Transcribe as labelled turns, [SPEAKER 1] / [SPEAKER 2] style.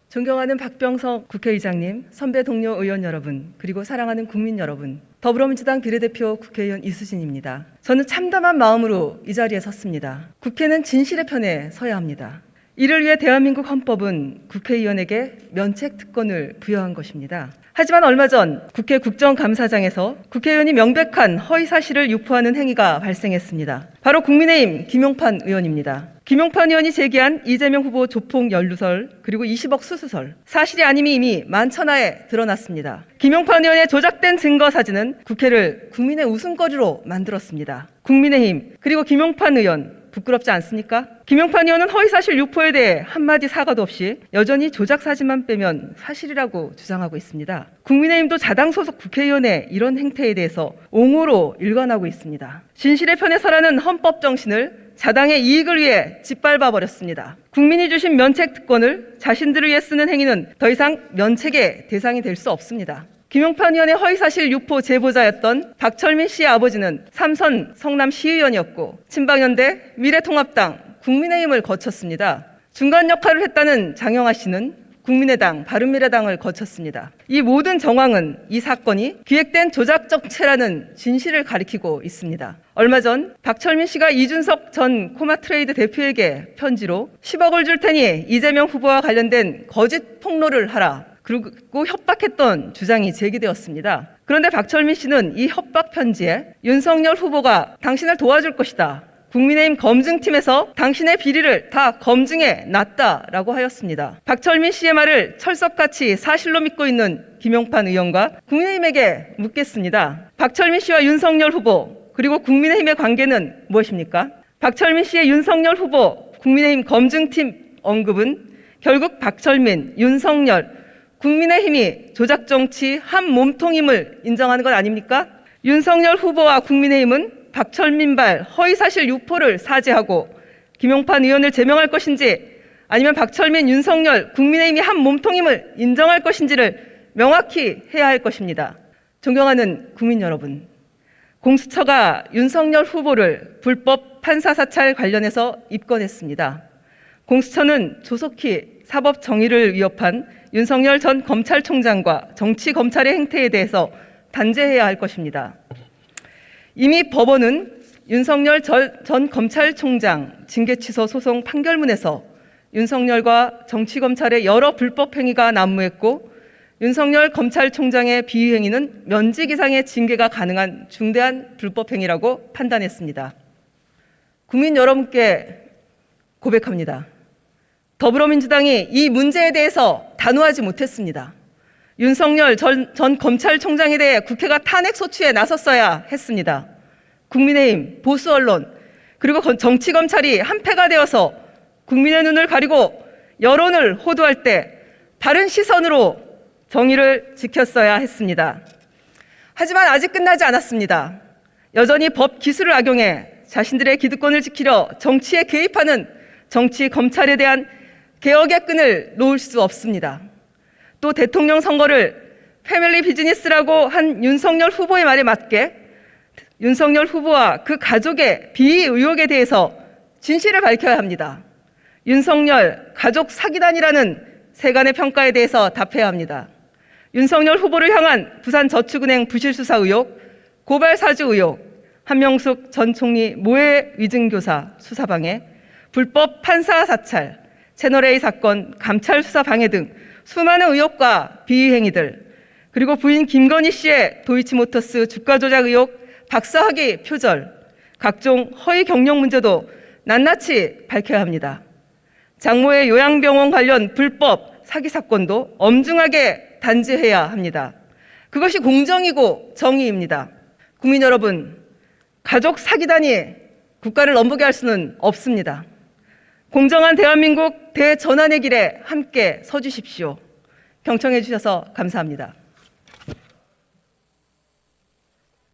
[SPEAKER 1] 존경하는 박병석 국회의장님, 선배 동료 의원 여러분, 그리고 사랑하는 국민 여러분, 더불어민주당 비례대표 국회의원 이수진입니다. 저는 참담한 마음으로 이 자리에 섰습니다. 국회는 진실의 편에 서야 합니다. 이를 위해 대한민국 헌법은 국회의원에게 면책특권을 부여한 것입니다. 하지만 얼마 전 국회 국정감사장에서 국회의원이 명백한 허위사실을 유포하는 행위가 발생했습니다. 바로 국민의힘 김용판 의원입니다. 김용판 의원이 제기한 이재명 후보 조폭 연루설 그리고 20억 수수설, 사실이 아님이 이미 만천하에 드러났습니다. 김용판 의원의 조작된 증거 사진은 국회를 국민의 웃음거리로 만들었습니다. 국민의힘 그리고 김용판 의원 부끄럽지 않습니까? 김용판 의원은 허위사실 유포에 대해 한마디 사과도 없이 여전히 조작 사진만 빼면 사실이라고 주장하고 있습니다. 국민의힘도 자당 소속 국회의원의 이런 행태에 대해서 옹호로 일관하고 있습니다. 진실의 편에 서라는 헌법 정신을 자당의 이익을 위해 짓밟아 버렸습니다. 국민이 주신 면책 특권을 자신들을 위해 쓰는 행위는 더 이상 면책의 대상이 될 수 없습니다. 김용판 의원의 허위사실 유포 제보자였던 박철민 씨의 아버지는 삼선 성남시의원이었고 친박연대 미래통합당 국민의힘을 거쳤습니다. 중간 역할을 했다는 장영하 씨는 국민의당 바른미래당을 거쳤습니다. 이 모든 정황은 이 사건이 기획된 조작 정체라는 진실을 가리키고 있습니다. 얼마 전 박철민 씨가 이준석 전 코마트레이드 대표에게 편지로 10억을 줄 테니 이재명 후보와 관련된 거짓 폭로를 하라, 그리고 협박했던 주장이 제기되었습니다. 그런데 박철민 씨는 이 협박 편지에 윤석열 후보가 당신을 도와줄 것이다, 국민의힘 검증팀에서 당신의 비리를 다 검증해 놨다라고 하였습니다. 박철민 씨의 말을 철석같이 사실로 믿고 있는 김용판 의원과 국민의힘에게 묻겠습니다. 박철민 씨와 윤석열 후보 그리고 국민의힘의 관계는 무엇입니까? 박철민 씨의 윤석열 후보 국민의힘 검증팀 언급은 결국 박철민, 윤석열, 국민의힘이 조작정치 한 몸통임을 인정하는 것 아닙니까? 윤석열 후보와 국민의힘은 박철민발 허위사실 유포를 사죄하고 김용판 의원을 제명할 것인지 아니면 박철민, 윤석열, 국민의힘이 한 몸통임을 인정할 것인지를 명확히 해야 할 것입니다. 존경하는 국민 여러분, 공수처가 윤석열 후보를 불법 판사 사찰 관련해서 입건했습니다. 공수처는 조속히 사법 정의를 위협한 윤석열 전 검찰총장과 정치검찰의 행태에 대해서 단죄해야 할 것입니다. 이미 법원은 윤석열 전 검찰총장 징계취소 소송 판결문에서 윤석열과 정치검찰의 여러 불법 행위가 난무했고 윤석열 검찰총장의 비위 행위는 면직 이상의 징계가 가능한 중대한 불법 행위라고 판단했습니다. 국민 여러분께 고백합니다. 더불어민주당이 이 문제에 대해서 단호하지 못했습니다. 윤석열 전 검찰총장에 대해 국회가 탄핵 소추에 나섰어야 했습니다. 국민의힘, 보수 언론, 그리고 정치검찰이 한패가 되어서 국민의 눈을 가리고 여론을 호도할 때 바른 시선으로 정의를 지켰어야 했습니다. 하지만 아직 끝나지 않았습니다. 여전히 법 기술을 악용해 자신들의 기득권을 지키려 정치에 개입하는 정치검찰에 대한 개혁의 끈을 놓을 수 없습니다. 또 대통령 선거를 패밀리 비즈니스라고 한 윤석열 후보의 말에 맞게 윤석열 후보와 그 가족의 비위 의혹에 대해서 진실을 밝혀야 합니다. 윤석열 가족 사기단이라는 세간의 평가에 대해서 답해야 합니다. 윤석열 후보를 향한 부산저축은행 부실수사 의혹, 고발사주 의혹, 한명숙 전 총리 모해 위증교사 수사방해, 불법 판사 사찰, 채널A 사건 감찰 수사 방해 등 수많은 의혹과 비위 행위들, 그리고 부인 김건희 씨의 도이치모터스 주가 조작 의혹, 박사학위 표절, 각종 허위 경력 문제도 낱낱이 밝혀야 합니다. 장모의 요양병원 관련 불법 사기 사건도 엄중하게 단죄해야 합니다. 그것이 공정이고 정의입니다. 국민 여러분, 가족 사기단이 국가를 넘보게 할 수는 없습니다. 공정한 대한민국 대전환의 길에 함께 서주십시오. 경청해 주셔서 감사합니다.